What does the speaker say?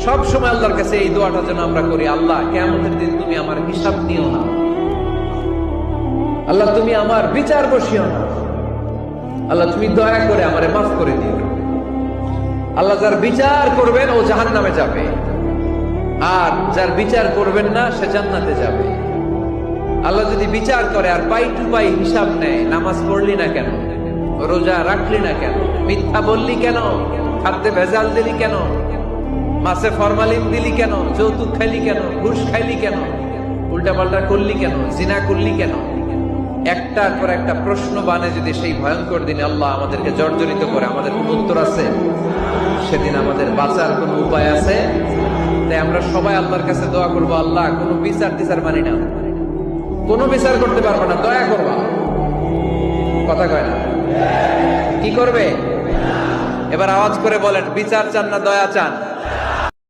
সব সময় আল্লাহর কাছে এই দোয়াটা যেন আমরা করি, আল্লাহ কিয়ামতের দিন তুমি আমার হিসাব নিও না, আল্লাহ তুমি আমার বিচার বসিও না, আল্লাহ তুমি দয়া করে আমারে মাফ করে দিও। আল্লাহ যার বিচার করবেন ও জাহান্নামে যাবে, আর যার বিচার করবেন না সে জান্নাতে যাবে। আল্লাহ যদি বিচার করে আর পাই টু পাই হিসাব নেয়, নামাজ পড়লি না কেন, রোজা রাখলি না কেন, মিথ্যা বললি কেন, খাদ্যে ভেজাল দিলি কেন, মাছে ফরমালিন দিলি কেন, যৌতুক খাইলি কেন, ঘুষ খাইলি কেন, উল্টাপাল্টা করলি কেন, জিনা করলি কেন, একটার পর একটা প্রশ্ন বানে যদি সেই ভয়ঙ্কর দিনে আল্লাহ আমাদেরকে জর্জরিত করে, আমাদের কোন উত্তর আছে? সেদিন আমাদের বাঁচার কোন উপায় আছে? তাই আমরা সবাই আল্লাহর কাছে দোয়া করবো, আল্লাহ কোনো বিচার টিচার মানি না, কোনো বিচার করতে পারবো না, দয়া করবা। কথা কয় না? কি করবে? এবার আওয়াজ করে বলেন, বিচার চান না দয়া চান?